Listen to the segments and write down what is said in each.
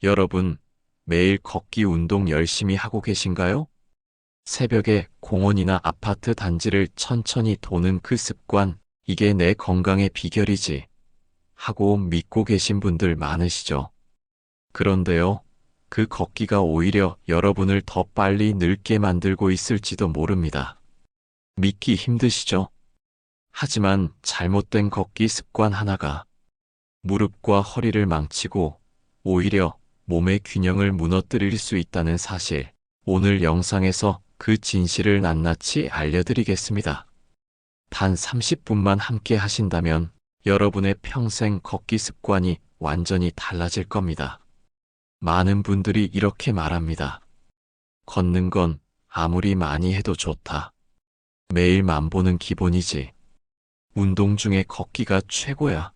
여러분, 매일 걷기 운동 열심히 하고 계신가요? 새벽에 공원이나 아파트 단지를 천천히 도는 그 습관, 이게 내 건강의 비결이지 하고 믿고 계신 분들 많으시죠? 그런데요, 그 걷기가 오히려 여러분을 더 빨리 늙게 만들고 있을지도 모릅니다. 믿기 힘드시죠? 하지만 잘못된 걷기 습관 하나가 무릎과 허리를 망치고 오히려 몸의 균형을 무너뜨릴 수 있다는 사실, 오늘 영상에서 그 진실을 낱낱이 알려드리겠습니다. 단 30분만 함께 하신다면 여러분의 평생 걷기 습관이 완전히 달라질 겁니다. 많은 분들이 이렇게 말합니다. 걷는 건 아무리 많이 해도 좋다. 매일 만보는 기본이지. 운동 중에 걷기가 최고야.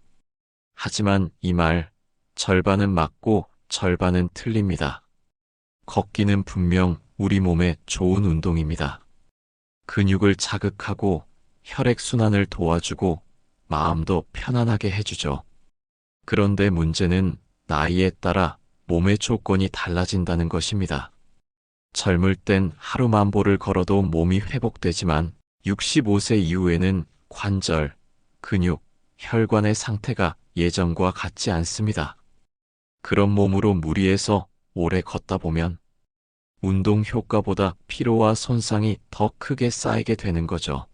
하지만 이 말, 절반은 맞고 절반은 틀립니다. 걷기는 분명 우리 몸에 좋은 운동입니다. 근육을 자극하고 혈액순환을 도와주고 마음도 편안하게 해주죠. 그런데 문제는 나이에 따라 몸의 조건이 달라진다는 것입니다. 젊을 땐 하루 만보를 걸어도 몸이 회복되지만 65세 이후에는 관절, 근육, 혈관의 상태가 예전과 같지 않습니다. 그런 몸으로 무리해서 오래 걷다 보면 운동 효과보다 피로와 손상이 더 크게 쌓이게 되는 거죠.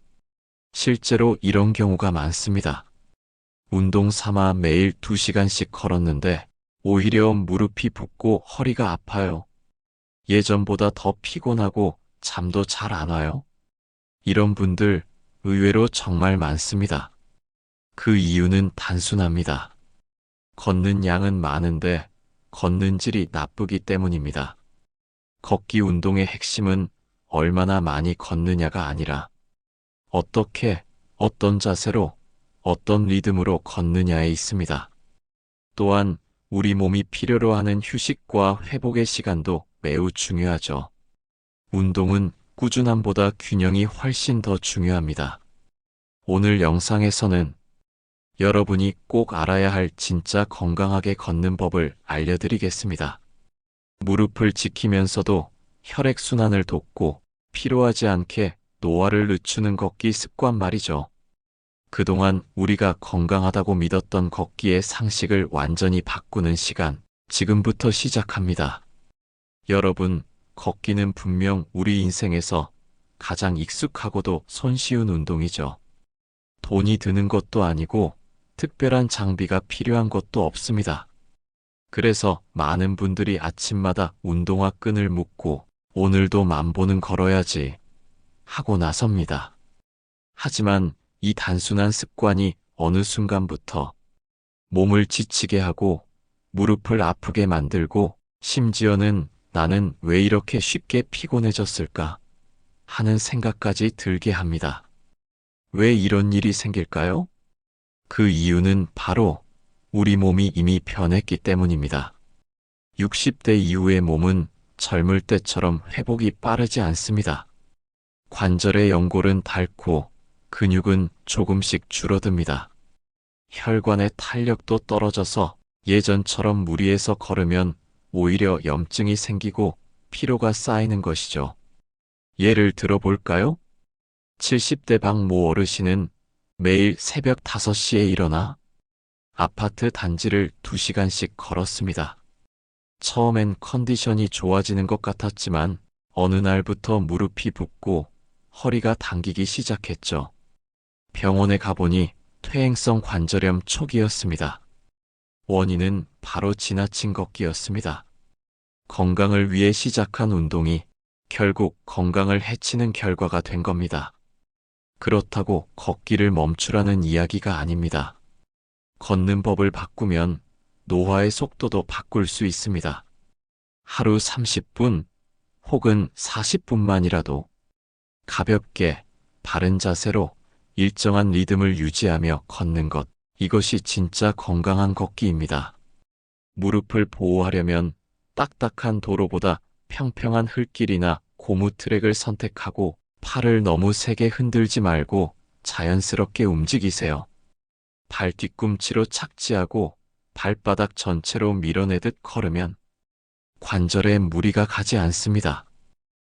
실제로 이런 경우가 많습니다. 운동 삼아 매일 2시간씩 걸었는데 오히려 무릎이 붓고 허리가 아파요. 예전보다 더 피곤하고 잠도 잘 안 와요. 이런 분들 의외로 정말 많습니다. 그 이유는 단순합니다. 걷는 양은 많은데 걷는 질이 나쁘기 때문입니다. 걷기 운동의 핵심은 얼마나 많이 걷느냐가 아니라 어떻게, 어떤 자세로, 어떤 리듬으로 걷느냐에 있습니다. 또한 우리 몸이 필요로 하는 휴식과 회복의 시간도 매우 중요하죠. 운동은 꾸준함보다 균형이 훨씬 더 중요합니다. 오늘 영상에서는 여러분이 꼭 알아야 할 진짜 건강하게 걷는 법을 알려드리겠습니다. 무릎을 지키면서도 혈액순환을 돕고 피로하지 않게 노화를 늦추는 걷기 습관 말이죠. 그동안 우리가 건강하다고 믿었던 걷기의 상식을 완전히 바꾸는 시간, 지금부터 시작합니다. 여러분, 걷기는 분명 우리 인생에서 가장 익숙하고도 손쉬운 운동이죠. 돈이 드는 것도 아니고 특별한 장비가 필요한 것도 없습니다. 그래서 많은 분들이 아침마다 운동화 끈을 묶고 오늘도 만보는 걸어야지 하고 나섭니다. 하지만 이 단순한 습관이 어느 순간부터 몸을 지치게 하고 무릎을 아프게 만들고 심지어는 나는 왜 이렇게 쉽게 피곤해졌을까 하는 생각까지 들게 합니다. 왜 이런 일이 생길까요? 그 이유는 바로 우리 몸이 이미 변했기 때문입니다. 60대 이후의 몸은 젊을 때처럼 회복이 빠르지 않습니다. 관절의 연골은 닳고 근육은 조금씩 줄어듭니다. 혈관의 탄력도 떨어져서 예전처럼 무리해서 걸으면 오히려 염증이 생기고 피로가 쌓이는 것이죠. 예를 들어볼까요? 70대 박 모 어르신은 매일 새벽 5시에 일어나 아파트 단지를 2시간씩 걸었습니다. 처음엔 컨디션이 좋아지는 것 같았지만 어느 날부터 무릎이 붓고 허리가 당기기 시작했죠. 병원에 가보니 퇴행성 관절염 초기였습니다. 원인은 바로 지나친 걷기였습니다. 건강을 위해 시작한 운동이 결국 건강을 해치는 결과가 된 겁니다. 그렇다고 걷기를 멈추라는 이야기가 아닙니다. 걷는 법을 바꾸면 노화의 속도도 바꿀 수 있습니다. 하루 30분 혹은 40분만이라도 가볍게 바른 자세로 일정한 리듬을 유지하며 걷는 것, 이것이 진짜 건강한 걷기입니다. 무릎을 보호하려면 딱딱한 도로보다 평평한 흙길이나 고무 트랙을 선택하고 팔을 너무 세게 흔들지 말고 자연스럽게 움직이세요. 발 뒤꿈치로 착지하고 발바닥 전체로 밀어내듯 걸으면 관절에 무리가 가지 않습니다.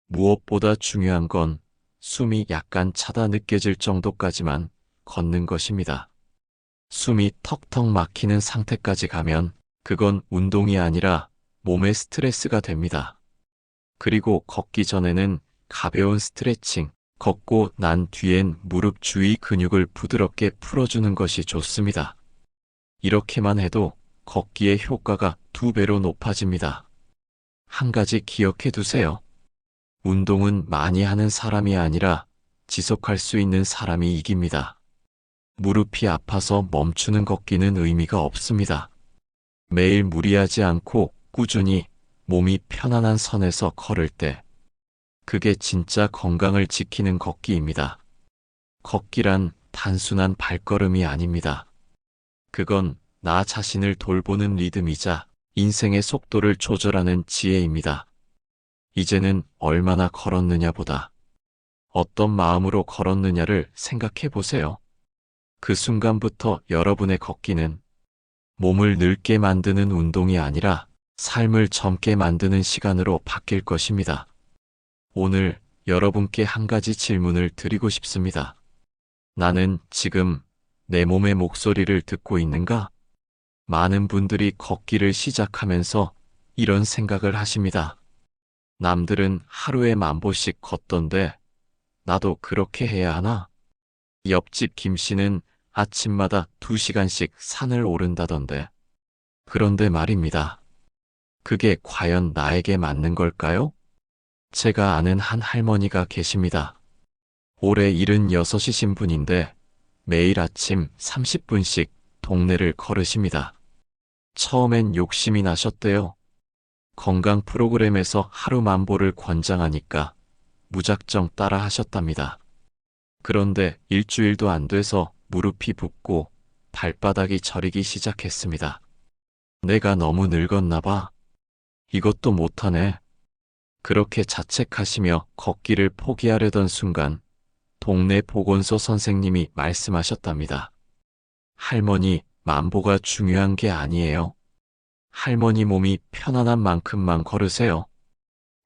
무엇보다 중요한 건 숨이 약간 차다 느껴질 정도까지만 걷는 것입니다. 숨이 턱턱 막히는 상태까지 가면 그건 운동이 아니라 몸의 스트레스가 됩니다. 그리고 걷기 전에는 가벼운 스트레칭, 걷고 난 뒤엔 무릎 주위 근육을 부드럽게 풀어주는 것이 좋습니다. 이렇게만 해도 걷기의 효과가 2배로 높아집니다. 한 가지 기억해 두세요. 운동은 많이 하는 사람이 아니라 지속할 수 있는 사람이 이깁니다. 무릎이 아파서 멈추는 걷기는 의미가 없습니다. 매일 무리하지 않고 꾸준히 몸이 편안한 선에서 걸을 때, 그게 진짜 건강을 지키는 걷기입니다. 걷기란 단순한 발걸음이 아닙니다. 그건 나 자신을 돌보는 리듬이자 인생의 속도를 조절하는 지혜입니다. 이제는 얼마나 걸었느냐보다 어떤 마음으로 걸었느냐를 생각해 보세요. 그 순간부터 여러분의 걷기는 몸을 늙게 만드는 운동이 아니라 삶을 젊게 만드는 시간으로 바뀔 것입니다. 오늘 여러분께 한 가지 질문을 드리고 싶습니다. 나는 지금 내 몸의 목소리를 듣고 있는가? 많은 분들이 걷기를 시작하면서 이런 생각을 하십니다. 남들은 하루에 10,000보씩 걷던데 나도 그렇게 해야 하나? 옆집 김 씨는 아침마다 2시간씩 산을 오른다던데. 그런데 말입니다. 그게 과연 나에게 맞는 걸까요? 제가 아는 한 할머니가 계십니다. 올해 76이신 분인데 매일 아침 30분씩 동네를 걸으십니다. 처음엔 욕심이 나셨대요. 건강 프로그램에서 하루 10,000보를 권장하니까 무작정 따라 하셨답니다. 그런데 일주일도 안 돼서 무릎이 붓고 발바닥이 저리기 시작했습니다. 내가 너무 늙었나 봐. 이것도 못하네. 그렇게 자책하시며 걷기를 포기하려던 순간 동네 보건소 선생님이 말씀하셨답니다. 할머니, 10,000보가 중요한 게 아니에요. 할머니 몸이 편안한 만큼만 걸으세요.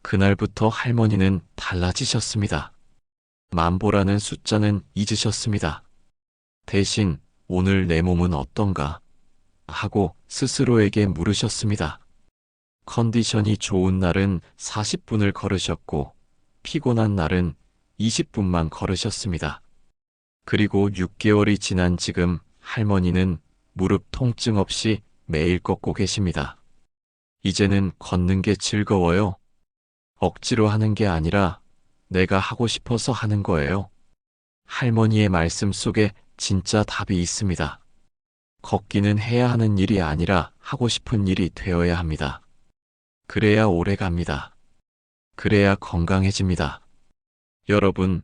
그날부터 할머니는 달라지셨습니다. 10,000보라는 숫자는 잊으셨습니다. 대신 오늘 내 몸은 어떤가 하고 스스로에게 물으셨습니다. 컨디션이 좋은 날은 40분을 걸으셨고 피곤한 날은 20분만 걸으셨습니다. 그리고 6개월이 지난 지금 할머니는 무릎 통증 없이 매일 걷고 계십니다. 이제는 걷는 게 즐거워요. 억지로 하는 게 아니라 내가 하고 싶어서 하는 거예요. 할머니의 말씀 속에 진짜 답이 있습니다. 걷기는 해야 하는 일이 아니라 하고 싶은 일이 되어야 합니다. 그래야 오래 갑니다. 그래야 건강해집니다. 여러분,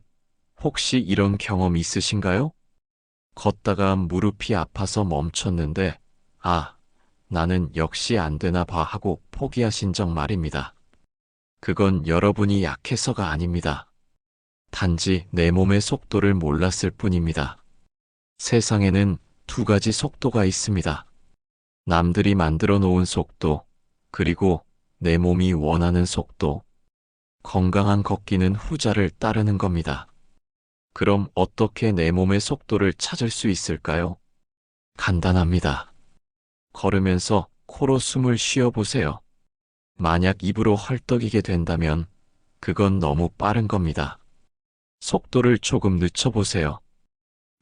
혹시 이런 경험 있으신가요? 걷다가 무릎이 아파서 멈췄는데, 나는 역시 안 되나 봐 하고 포기하신 적 말입니다. 그건 여러분이 약해서가 아닙니다. 단지 내 몸의 속도를 몰랐을 뿐입니다. 세상에는 2가지 속도가 있습니다. 남들이 만들어 놓은 속도, 그리고 내 몸이 원하는 속도. 건강한 걷기는 후자를 따르는 겁니다. 그럼 어떻게 내 몸의 속도를 찾을 수 있을까요? 간단합니다. 걸으면서 코로 숨을 쉬어보세요. 만약 입으로 헐떡이게 된다면 그건 너무 빠른 겁니다. 속도를 조금 늦춰보세요.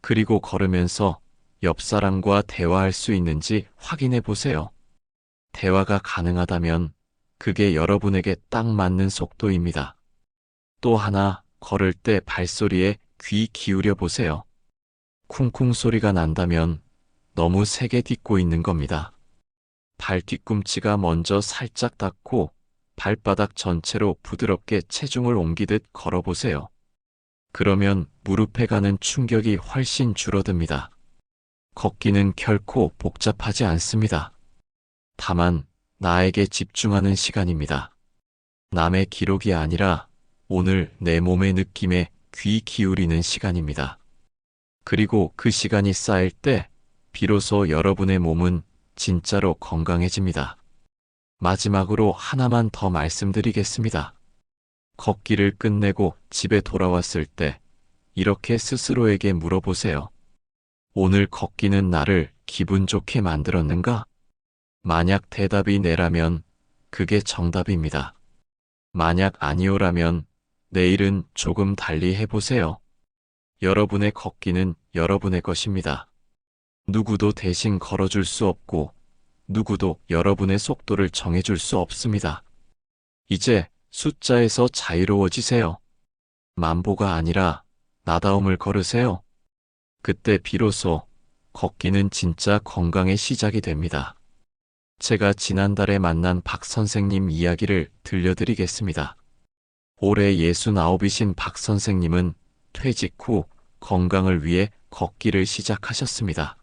그리고 걸으면서 옆 사람과 대화할 수 있는지 확인해 보세요. 대화가 가능하다면 그게 여러분에게 딱 맞는 속도입니다. 또 하나, 걸을 때 발소리에 귀 기울여 보세요. 쿵쿵 소리가 난다면 너무 세게 딛고 있는 겁니다. 발 뒤꿈치가 먼저 살짝 닿고 발바닥 전체로 부드럽게 체중을 옮기듯 걸어보세요. 그러면 무릎에 가는 충격이 훨씬 줄어듭니다. 걷기는 결코 복잡하지 않습니다. 다만 나에게 집중하는 시간입니다. 남의 기록이 아니라 오늘 내 몸의 느낌에 귀 기울이는 시간입니다. 그리고 그 시간이 쌓일 때 비로소 여러분의 몸은 진짜로 건강해집니다. 마지막으로 하나만 더 말씀드리겠습니다. 걷기를 끝내고 집에 돌아왔을 때 이렇게 스스로에게 물어보세요. 오늘 걷기는 나를 기분 좋게 만들었는가? 만약 대답이 네라면 그게 정답입니다. 만약 아니오라면 내일은 조금 달리 해보세요. 여러분의 걷기는 여러분의 것입니다. 누구도 대신 걸어줄 수 없고 누구도 여러분의 속도를 정해줄 수 없습니다. 이제 숫자에서 자유로워지세요. 만보가 아니라 나다움을 걸으세요. 그때 비로소 걷기는 진짜 건강의 시작이 됩니다. 제가 지난달에 만난 박 선생님 이야기를 들려드리겠습니다. 올해 69이신 박 선생님은 퇴직 후 건강을 위해 걷기를 시작하셨습니다.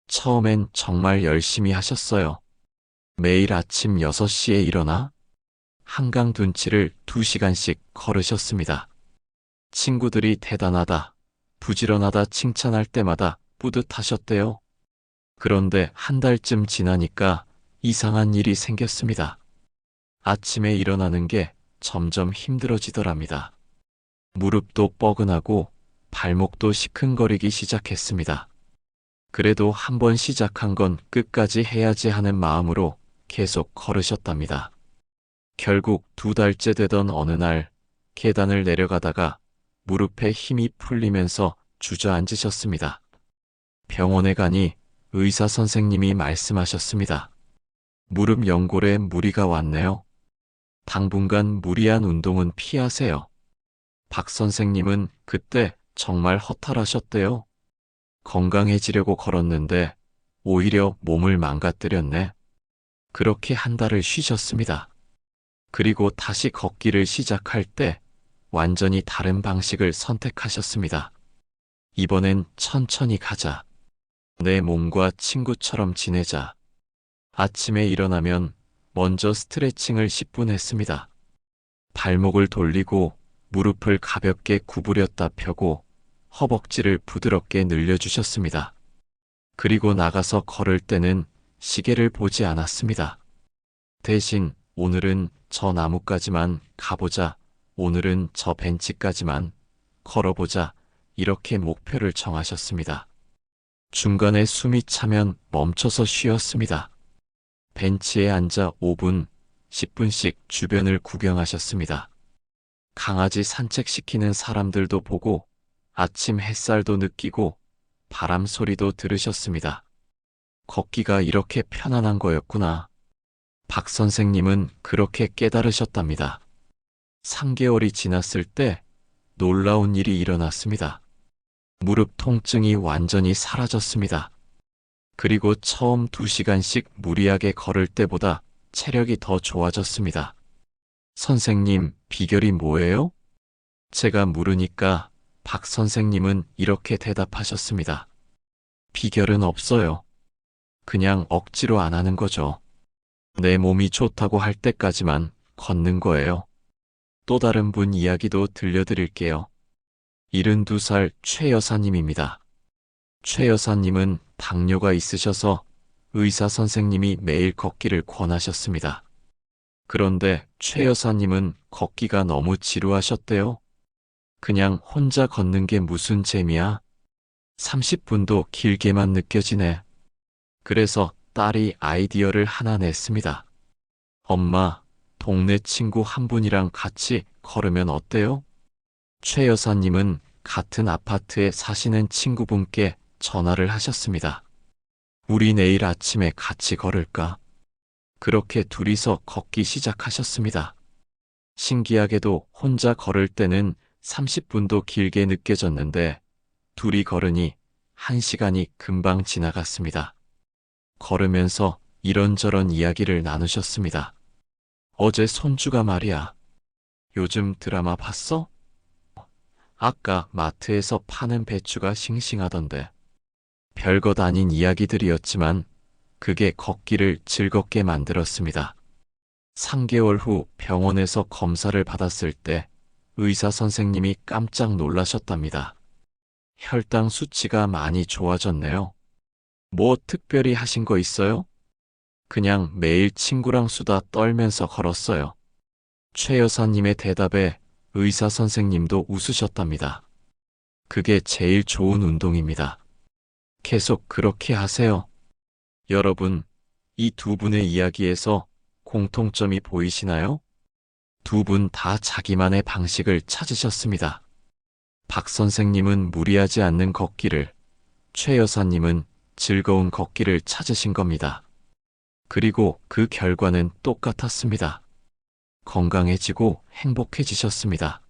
처음엔 정말 열심히 하셨어요. 매일 아침 6시에 일어나 한강 둔치를 2시간씩 걸으셨습니다. 친구들이 대단하다, 부지런하다 칭찬할 때마다 뿌듯하셨대요. 그런데 한 달쯤 지나니까 이상한 일이 생겼습니다. 아침에 일어나는 게 점점 힘들어지더랍니다. 무릎도 뻐근하고 발목도 시큰거리기 시작했습니다. 그래도 한번 시작한 건 끝까지 해야지 하는 마음으로 계속 걸으셨답니다. 결국 2달째 되던 어느 날 계단을 내려가다가 무릎에 힘이 풀리면서 주저앉으셨습니다. 병원에 가니 의사 선생님이 말씀하셨습니다. 무릎 연골에 무리가 왔네요. 당분간 무리한 운동은 피하세요. 박 선생님은 그때 정말 허탈하셨대요. 건강해지려고 걸었는데 오히려 몸을 망가뜨렸네. 그렇게 한 달을 쉬셨습니다. 그리고 다시 걷기를 시작할 때 완전히 다른 방식을 선택하셨습니다. 이번엔 천천히 가자. 내 몸과 친구처럼 지내자. 아침에 일어나면 먼저 스트레칭을 10분 했습니다. 발목을 돌리고 무릎을 가볍게 구부렸다 펴고 허벅지를 부드럽게 늘려주셨습니다. 그리고 나가서 걸을 때는 시계를 보지 않았습니다. 대신 오늘은 저 나무까지만 가보자, 오늘은 저 벤치까지만 걸어보자, 이렇게 목표를 정하셨습니다. 중간에 숨이 차면 멈춰서 쉬었습니다. 벤치에 앉아 5분, 10분씩 주변을 구경하셨습니다. 강아지 산책시키는 사람들도 보고 아침 햇살도 느끼고 바람 소리도 들으셨습니다. 걷기가 이렇게 편안한 거였구나. 박 선생님은 그렇게 깨달으셨답니다. 3개월이 지났을 때 놀라운 일이 일어났습니다. 무릎 통증이 완전히 사라졌습니다. 그리고 처음 2시간씩 무리하게 걸을 때보다 체력이 더 좋아졌습니다. 선생님, 비결이 뭐예요? 제가 물으니까 박 선생님은 이렇게 대답하셨습니다. 비결은 없어요. 그냥 억지로 안 하는 거죠. 내 몸이 좋다고 할 때까지만 걷는 거예요. 또 다른 분 이야기도 들려드릴게요. 72살 최 여사님입니다. 최 여사님은 당뇨가 있으셔서 의사 선생님이 매일 걷기를 권하셨습니다. 그런데 최 여사님은 걷기가 너무 지루하셨대요. 그냥 혼자 걷는 게 무슨 재미야? 30분도 길게만 느껴지네. 그래서 딸이 아이디어를 하나 냈습니다. 엄마, 동네 친구 한 분이랑 같이 걸으면 어때요? 최 여사님은 같은 아파트에 사시는 친구분께 전화를 하셨습니다. 우리 내일 아침에 같이 걸을까? 그렇게 둘이서 걷기 시작하셨습니다. 신기하게도 혼자 걸을 때는 30분도 길게 느껴졌는데 둘이 걸으니 1시간이 금방 지나갔습니다. 걸으면서 이런저런 이야기를 나누셨습니다. 어제 손주가 말이야. 요즘 드라마 봤어? 아까 마트에서 파는 배추가 싱싱하던데. 별것 아닌 이야기들이었지만 그게 걷기를 즐겁게 만들었습니다. 3개월 후 병원에서 검사를 받았을 때 의사 선생님이 깜짝 놀라셨답니다. 혈당 수치가 많이 좋아졌네요. 뭐 특별히 하신 거 있어요? 그냥 매일 친구랑 수다 떨면서 걸었어요. 최 여사님의 대답에 의사 선생님도 웃으셨답니다. 그게 제일 좋은 운동입니다. 계속 그렇게 하세요. 여러분, 이 두 분의 이야기에서 공통점이 보이시나요? 두 분 다 자기만의 방식을 찾으셨습니다. 박 선생님은 무리하지 않는 걷기를, 최 여사님은 즐거운 걷기를 찾으신 겁니다. 그리고 그 결과는 똑같았습니다. 건강해지고 행복해지셨습니다.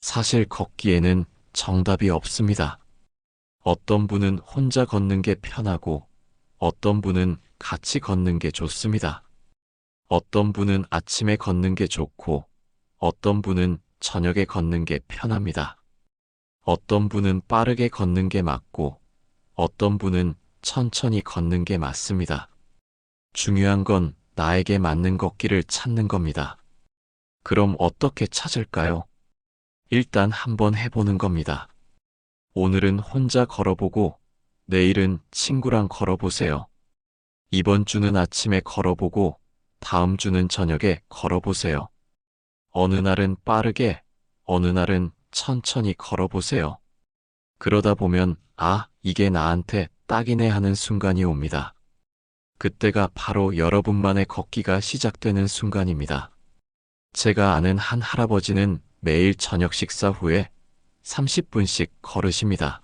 사실 걷기에는 정답이 없습니다. 어떤 분은 혼자 걷는 게 편하고, 어떤 분은 같이 걷는 게 좋습니다. 어떤 분은 아침에 걷는 게 좋고, 어떤 분은 저녁에 걷는 게 편합니다. 어떤 분은 빠르게 걷는 게 맞고, 어떤 분은 천천히 걷는 게 맞습니다. 중요한 건 나에게 맞는 걷기를 찾는 겁니다. 그럼 어떻게 찾을까요? 일단 한번 해보는 겁니다. 오늘은 혼자 걸어보고, 내일은 친구랑 걸어보세요. 이번 주는 아침에 걸어보고, 다음 주는 저녁에 걸어보세요. 어느 날은 빠르게, 어느 날은 천천히 걸어보세요. 그러다 보면, 아, 이게 나한테 딱이네 하는 순간이 옵니다. 그때가 바로 여러분만의 걷기가 시작되는 순간입니다. 제가 아는 한 할아버지는 매일 저녁 식사 후에 30분씩 걸으십니다.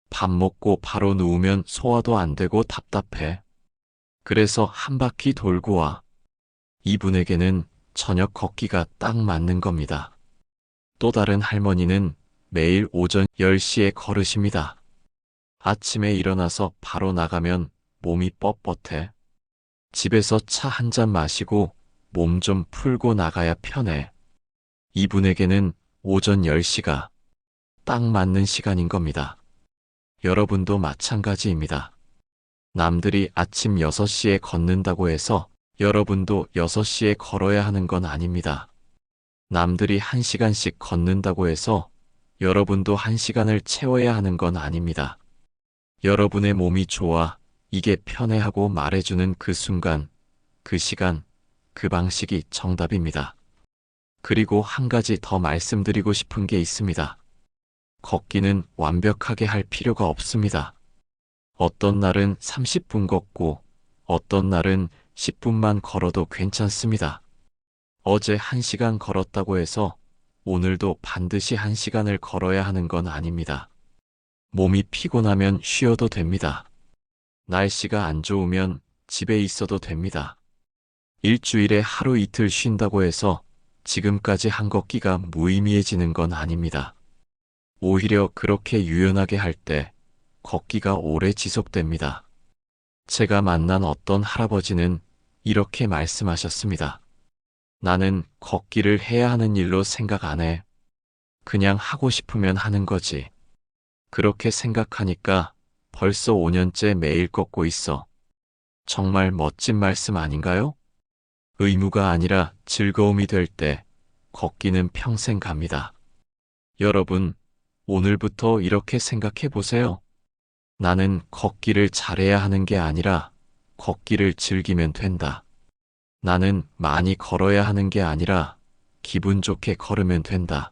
밥 먹고 바로 누우면 소화도 안 되고 답답해. 그래서 한 바퀴 돌고 와. 이분에게는 저녁 걷기가 딱 맞는 겁니다. 또 다른 할머니는 매일 오전 10시에 걸으십니다. 아침에 일어나서 바로 나가면 몸이 뻣뻣해. 집에서 차 한 잔 마시고 몸 좀 풀고 나가야 편해. 이분에게는 오전 10시가 딱 맞는 시간인 겁니다. 여러분도 마찬가지입니다. 남들이 아침 6시에 걷는다고 해서 여러분도 6시에 걸어야 하는 건 아닙니다. 남들이 1시간씩 걷는다고 해서 여러분도 1시간을 채워야 하는 건 아닙니다. 여러분의 몸이 좋아, 이게 편해 하고 말해주는 그 순간, 그 시간, 그 방식이 정답입니다. 그리고 한 가지 더 말씀드리고 싶은 게 있습니다. 걷기는 완벽하게 할 필요가 없습니다. 어떤 날은 30분 걷고, 어떤 날은 10분만 걸어도 괜찮습니다. 어제 1시간 걸었다고 해서 오늘도 반드시 1시간을 걸어야 하는 건 아닙니다. 몸이 피곤하면 쉬어도 됩니다. 날씨가 안 좋으면 집에 있어도 됩니다. 일주일에 하루 이틀 쉰다고 해서 지금까지 한 걷기가 무의미해지는 건 아닙니다. 오히려 그렇게 유연하게 할 때 걷기가 오래 지속됩니다. 제가 만난 어떤 할아버지는 이렇게 말씀하셨습니다. 나는 걷기를 해야 하는 일로 생각 안 해. 그냥 하고 싶으면 하는 거지. 그렇게 생각하니까 벌써 5년째 매일 걷고 있어. 정말 멋진 말씀 아닌가요? 의무가 아니라 즐거움이 될 때 걷기는 평생 갑니다. 여러분, 오늘부터 이렇게 생각해 보세요. 나는 걷기를 잘해야 하는 게 아니라 걷기를 즐기면 된다. 나는 많이 걸어야 하는 게 아니라 기분 좋게 걸으면 된다.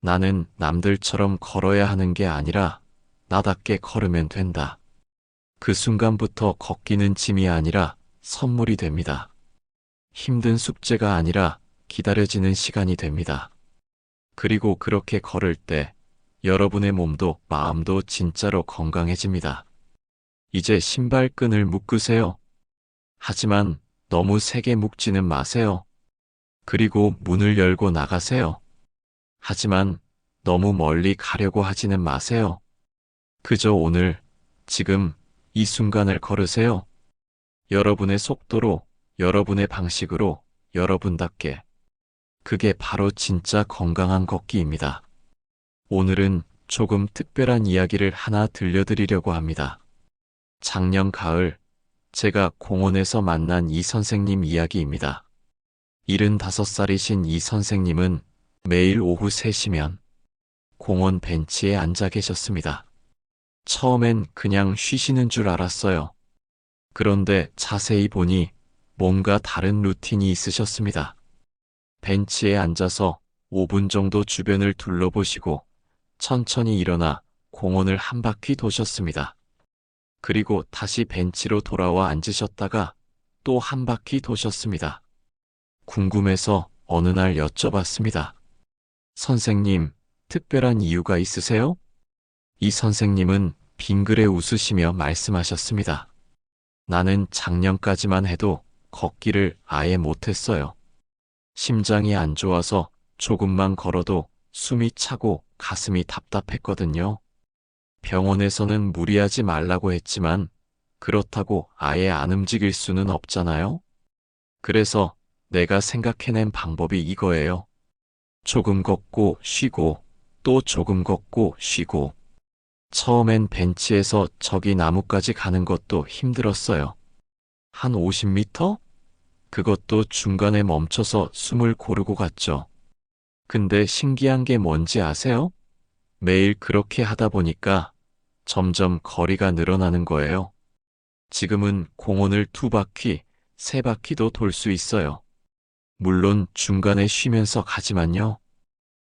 나는 남들처럼 걸어야 하는 게 아니라 나답게 걸으면 된다. 그 순간부터 걷기는 짐이 아니라 선물이 됩니다. 힘든 숙제가 아니라 기다려지는 시간이 됩니다. 그리고 그렇게 걸을 때 여러분의 몸도 마음도 진짜로 건강해집니다. 이제 신발끈을 묶으세요. 하지만 너무 세게 묶지는 마세요. 그리고 문을 열고 나가세요. 하지만 너무 멀리 가려고 하지는 마세요. 그저 오늘, 지금, 이 순간을 걸으세요. 여러분의 속도로, 여러분의 방식으로, 여러분답게. 그게 바로 진짜 건강한 걷기입니다. 오늘은 조금 특별한 이야기를 하나 들려드리려고 합니다. 작년 가을, 제가 공원에서 만난 이 선생님 이야기입니다. 75살이신 이 선생님은 매일 오후 3시면 공원 벤치에 앉아 계셨습니다. 처음엔 그냥 쉬시는 줄 알았어요. 그런데 자세히 보니 뭔가 다른 루틴이 있으셨습니다. 벤치에 앉아서 5분 정도 주변을 둘러보시고 천천히 일어나 공원을 한 바퀴 도셨습니다. 그리고 다시 벤치로 돌아와 앉으셨다가 또 한 바퀴 도셨습니다. 궁금해서 어느 날 여쭤봤습니다. 선생님, 특별한 이유가 있으세요? 이 선생님은 빙그레 웃으시며 말씀하셨습니다. 나는 작년까지만 해도 걷기를 아예 못했어요. 심장이 안 좋아서 조금만 걸어도 숨이 차고 가슴이 답답했거든요. 병원에서는 무리하지 말라고 했지만 그렇다고 아예 안 움직일 수는 없잖아요. 그래서 내가 생각해낸 방법이 이거예요. 조금 걷고 쉬고 또 조금 걷고 쉬고. 처음엔 벤치에서 저기 나무까지 가는 것도 힘들었어요. 한 50m? 그것도 중간에 멈춰서 숨을 고르고 갔죠. 근데 신기한 게 뭔지 아세요? 매일 그렇게 하다 보니까 점점 거리가 늘어나는 거예요. 지금은 공원을 2바퀴, 3바퀴도 돌 수 있어요. 물론 중간에 쉬면서 가지만요.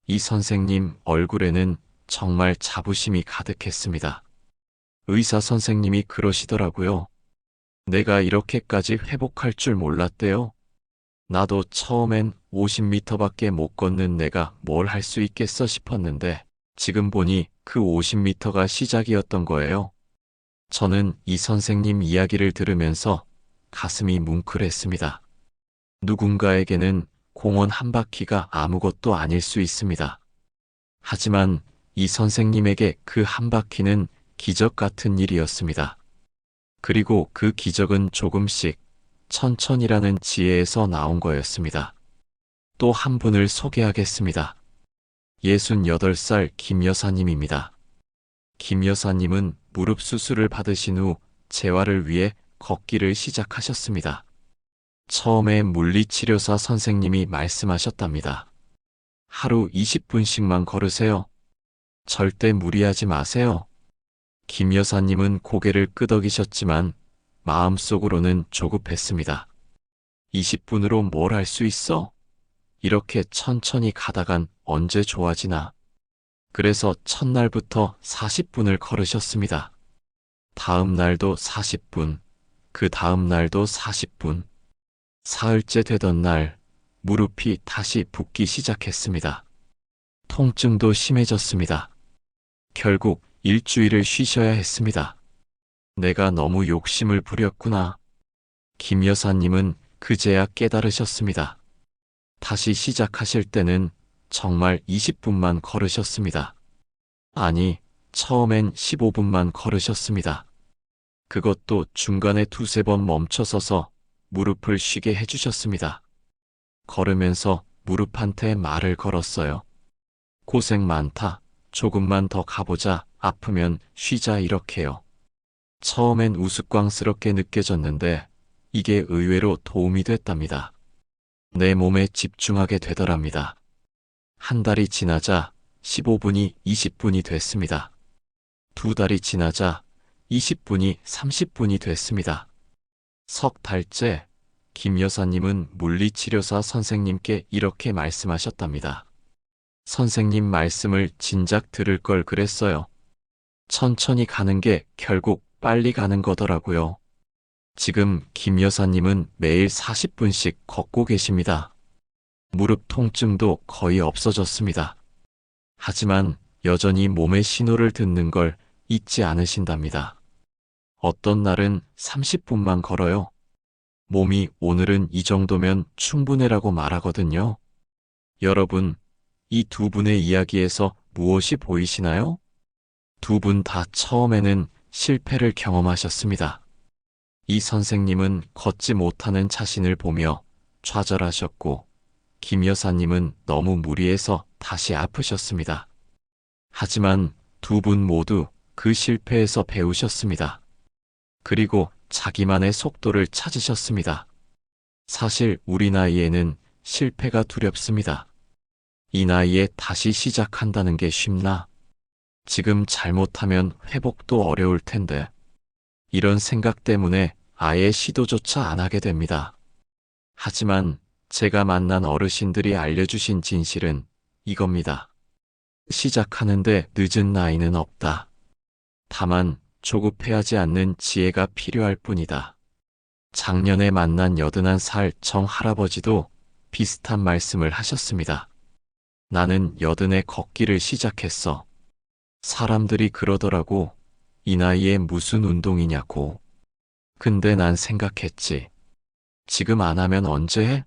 이 선생님 얼굴에는 정말 자부심이 가득했습니다. 의사 선생님이 그러시더라고요. 내가 이렇게까지 회복할 줄 몰랐대요. 나도 처음엔 50m밖에 못 걷는 내가 뭘 할 수 있겠어 싶었는데 지금 보니 그 50m가 시작이었던 거예요. 저는 이 선생님 이야기를 들으면서 가슴이 뭉클했습니다. 누군가에게는 공원 한 바퀴가 아무것도 아닐 수 있습니다. 하지만 이 선생님에게 그 한 바퀴는 기적 같은 일이었습니다. 그리고 그 기적은 조금씩 천천히라는 지혜에서 나온 거였습니다. 또 한 분을 소개하겠습니다. 68살 김 여사님입니다. 김 여사님은 무릎 수술을 받으신 후 재활을 위해 걷기를 시작하셨습니다. 처음에 물리치료사 선생님이 말씀하셨답니다. 하루 20분씩만 걸으세요. 절대 무리하지 마세요. 김 여사님은 고개를 끄덕이셨지만 마음속으로는 조급했습니다. 20분으로 뭘 할 수 있어? 이렇게 천천히 가다간 언제 좋아지나? 그래서 첫날부터 40분을 걸으셨습니다. 다음 날도 40분, 그 다음 날도 40분. 사흘째 되던 날, 무릎이 다시 붓기 시작했습니다. 통증도 심해졌습니다. 결국 일주일을 쉬셔야 했습니다. 내가 너무 욕심을 부렸구나. 김 여사님은 그제야 깨달으셨습니다. 다시 시작하실 때는 정말 20분만 걸으셨습니다. 아니, 처음엔 15분만 걸으셨습니다. 그것도 중간에 2~3번 멈춰서서 무릎을 쉬게 해주셨습니다. 걸으면서 무릎한테 말을 걸었어요. 고생 많다. 조금만 더 가보자. 아프면 쉬자 이렇게요. 처음엔 우스꽝스럽게 느껴졌는데 이게 의외로 도움이 됐답니다. 내 몸에 집중하게 되더랍니다. 한 달이 지나자 15분이 20분이 됐습니다. 2달이 지나자 20분이 30분이 됐습니다. 석 달째 김 여사님은 물리치료사 선생님께 이렇게 말씀하셨답니다. 선생님 말씀을 진작 들을 걸 그랬어요. 천천히 가는 게 결국 빨리 가는 거더라고요. 지금 김 여사님은 매일 40분씩 걷고 계십니다. 무릎 통증도 거의 없어졌습니다. 하지만 여전히 몸의 신호를 듣는 걸 잊지 않으신답니다. 어떤 날은 30분만 걸어요. 몸이 오늘은 이 정도면 충분해라고 말하거든요. 여러분, 이 두 분의 이야기에서 무엇이 보이시나요? 두 분 다 처음에는 실패를 경험하셨습니다. 이 선생님은 걷지 못하는 자신을 보며 좌절하셨고, 김 여사님은 너무 무리해서 다시 아프셨습니다. 하지만 두 분 모두 그 실패에서 배우셨습니다. 그리고 자기만의 속도를 찾으셨습니다. 사실 우리 나이에는 실패가 두렵습니다. 이 나이에 다시 시작한다는 게 쉽나? 지금 잘못하면 회복도 어려울 텐데. 이런 생각 때문에 아예 시도조차 안 하게 됩니다. 하지만 제가 만난 어르신들이 알려주신 진실은 이겁니다. 시작하는데 늦은 나이는 없다. 다만 조급해하지 않는 지혜가 필요할 뿐이다. 작년에 만난 81살 정할아버지도 비슷한 말씀을 하셨습니다. 나는 80에 걷기를 시작했어. 사람들이 그러더라고. 이 나이에 무슨 운동이냐고. 근데 난 생각했지. 지금 안 하면 언제 해?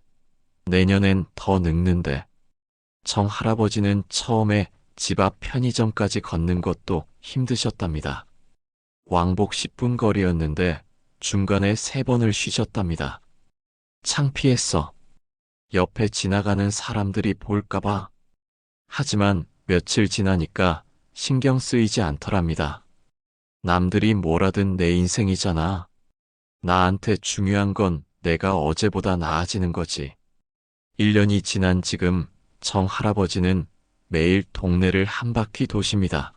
내년엔 더 늙는데. 정할아버지는 처음에 집 앞 편의점까지 걷는 것도 힘드셨답니다. 왕복 10분 거리였는데 중간에 3번을 쉬셨답니다. 창피했어. 옆에 지나가는 사람들이 볼까봐. 하지만 며칠 지나니까 신경 쓰이지 않더랍니다. 남들이 뭐라든 내 인생이잖아. 나한테 중요한 건 내가 어제보다 나아지는 거지. 1년이 지난 지금 정할아버지는 매일 동네를 한 바퀴 도십니다.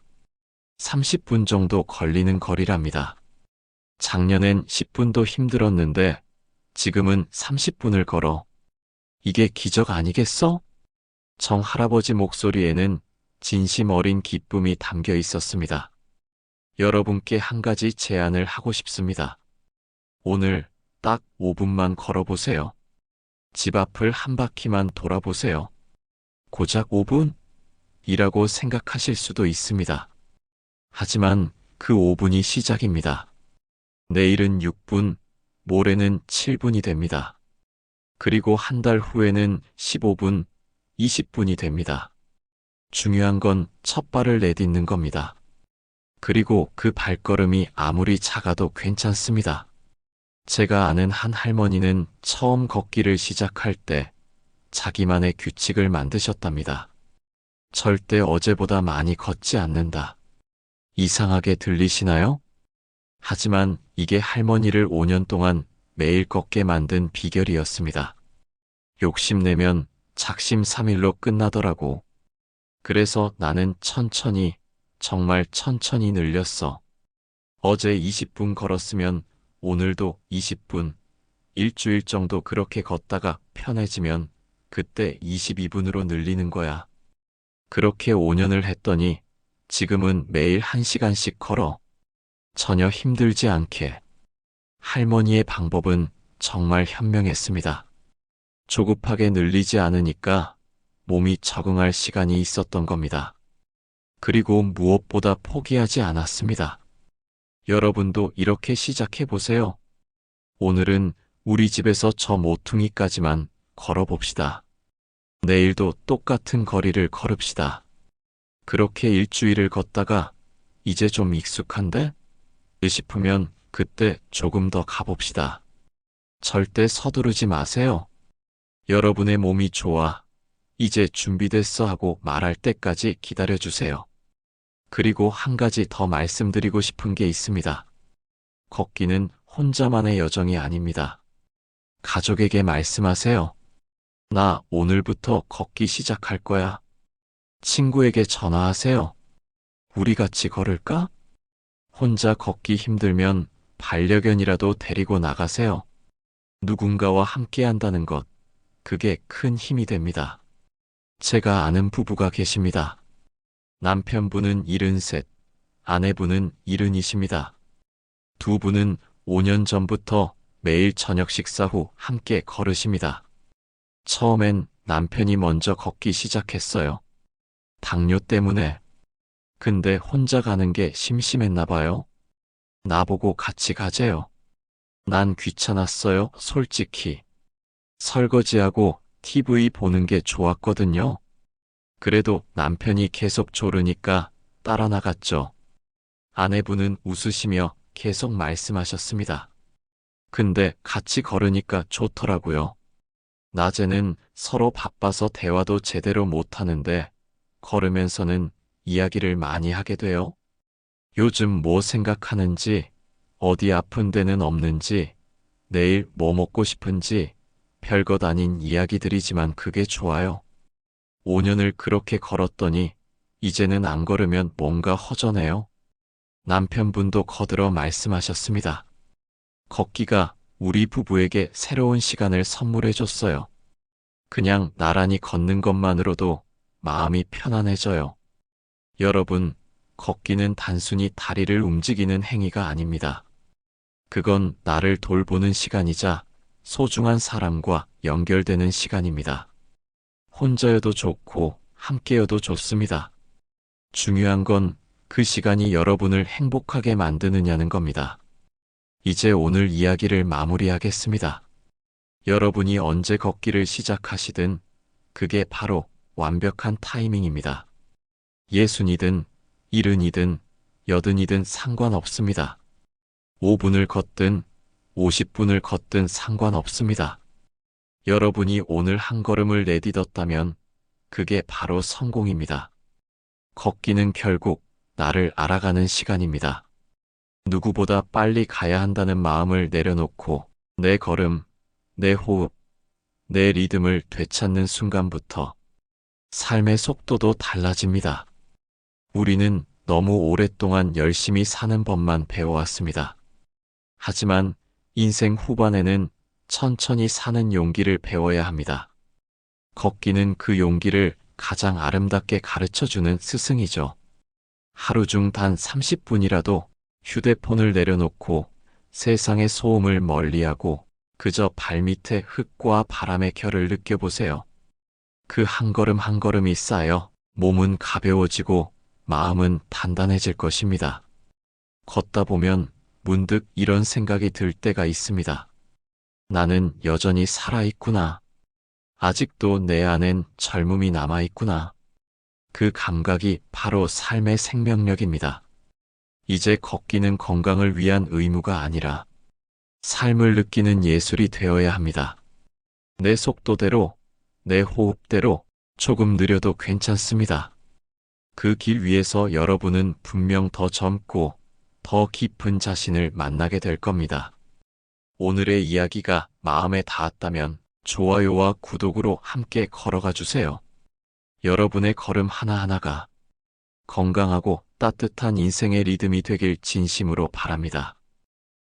30분 정도 걸리는 거리랍니다. 작년엔 10분도 힘들었는데 지금은 30분을 걸어. 이게 기적 아니겠어? 정할아버지 목소리에는 진심 어린 기쁨이 담겨 있었습니다. 여러분께 한 가지 제안을 하고 싶습니다. 오늘 딱 5분만 걸어보세요. 집 앞을 한 바퀴만 돌아보세요. 고작 5분? 이라고 생각하실 수도 있습니다. 하지만 그 5분이 시작입니다. 내일은 6분, 모레는 7분이 됩니다. 그리고 한 달 후에는 15분, 20분이 됩니다. 중요한 건 첫 발을 내딛는 겁니다. 그리고 그 발걸음이 아무리 작아도 괜찮습니다. 제가 아는 한 할머니는 처음 걷기를 시작할 때 자기만의 규칙을 만드셨답니다. 절대 어제보다 많이 걷지 않는다. 이상하게 들리시나요? 하지만 이게 할머니를 5년 동안 매일 걷게 만든 비결이었습니다. 욕심내면 작심 삼일로 끝나더라고. 그래서 나는 천천히, 정말 천천히 늘렸어. 어제 20분 걸었으면 오늘도 20분, 일주일 정도 그렇게 걷다가 편해지면 그때 22분으로 늘리는 거야. 그렇게 5년을 했더니 지금은 매일 1시간씩 걸어. 전혀 힘들지 않게. 할머니의 방법은 정말 현명했습니다. 조급하게 늘리지 않으니까 몸이 적응할 시간이 있었던 겁니다. 그리고 무엇보다 포기하지 않았습니다. 여러분도 이렇게 시작해 보세요. 오늘은 우리 집에서 저 모퉁이까지만 걸어봅시다. 내일도 똑같은 거리를 걸읍시다. 그렇게 일주일을 걷다가 이제 좀 익숙한데? 싶으면 그때 조금 더 가봅시다. 절대 서두르지 마세요. 여러분의 몸이 좋아, 이제 준비됐어 하고 말할 때까지 기다려주세요. 그리고 한 가지 더 말씀드리고 싶은 게 있습니다. 걷기는 혼자만의 여정이 아닙니다. 가족에게 말씀하세요. 나 오늘부터 걷기 시작할 거야. 친구에게 전화하세요. 우리 같이 걸을까? 혼자 걷기 힘들면 반려견이라도 데리고 나가세요. 누군가와 함께 한다는 것, 그게 큰 힘이 됩니다. 제가 아는 부부가 계십니다. 남편분은 73, 아내분은 70이십니다. 두 분은 5년 전부터 매일 저녁 식사 후 함께 걸으십니다. 처음엔 남편이 먼저 걷기 시작했어요. 당뇨 때문에. 근데 혼자 가는 게 심심했나 봐요. 나보고 같이 가재요. 난 귀찮았어요, 솔직히. 설거지하고 TV 보는 게 좋았거든요. 그래도 남편이 계속 조르니까 따라 나갔죠. 아내분은 웃으시며 계속 말씀하셨습니다. 근데 같이 걸으니까 좋더라고요. 낮에는 서로 바빠서 대화도 제대로 못하는데 걸으면서는 이야기를 많이 하게 돼요. 요즘 뭐 생각하는지, 어디 아픈 데는 없는지, 내일 뭐 먹고 싶은지, 별것 아닌 이야기들이지만 그게 좋아요. 5년을 그렇게 걸었더니 이제는 안 걸으면 뭔가 허전해요. 남편분도 거들어 말씀하셨습니다. 걷기가 우리 부부에게 새로운 시간을 선물해 줬어요. 그냥 나란히 걷는 것만으로도 마음이 편안해져요. 여러분, 걷기는 단순히 다리를 움직이는 행위가 아닙니다. 그건 나를 돌보는 시간이자 소중한 사람과 연결되는 시간입니다. 혼자여도 좋고 함께여도 좋습니다. 중요한 건 그 시간이 여러분을 행복하게 만드느냐는 겁니다. 이제 오늘 이야기를 마무리하겠습니다. 여러분이 언제 걷기를 시작하시든 그게 바로 완벽한 타이밍입니다. 60이든 70이든 80이든 상관없습니다. 5분을 걷든 50분을 걷든 상관없습니다. 여러분이 오늘 한 걸음을 내딛었다면 그게 바로 성공입니다. 걷기는 결국 나를 알아가는 시간입니다. 누구보다 빨리 가야 한다는 마음을 내려놓고 내 걸음, 내 호흡, 내 리듬을 되찾는 순간부터 삶의 속도도 달라집니다. 우리는 너무 오랫동안 열심히 사는 법만 배워왔습니다. 하지만 인생 후반에는 천천히 사는 용기를 배워야 합니다. 걷기는 그 용기를 가장 아름답게 가르쳐주는 스승이죠. 하루 중 단 30분이라도 휴대폰을 내려놓고 세상의 소음을 멀리하고 그저 발밑의 흙과 바람의 결을 느껴보세요. 그 한 걸음 한 걸음이 쌓여 몸은 가벼워지고 마음은 단단해질 것입니다. 걷다 보면 문득 이런 생각이 들 때가 있습니다. 나는 여전히 살아있구나. 아직도 내 안엔 젊음이 남아있구나. 그 감각이 바로 삶의 생명력입니다. 이제 걷기는 건강을 위한 의무가 아니라 삶을 느끼는 예술이 되어야 합니다. 내 속도대로, 내 호흡대로 조금 느려도 괜찮습니다. 그 길 위에서 여러분은 분명 더 젊고 더 깊은 자신을 만나게 될 겁니다. 오늘의 이야기가 마음에 닿았다면 좋아요와 구독으로 함께 걸어가 주세요. 여러분의 걸음 하나하나가 건강하고 따뜻한 인생의 리듬이 되길 진심으로 바랍니다.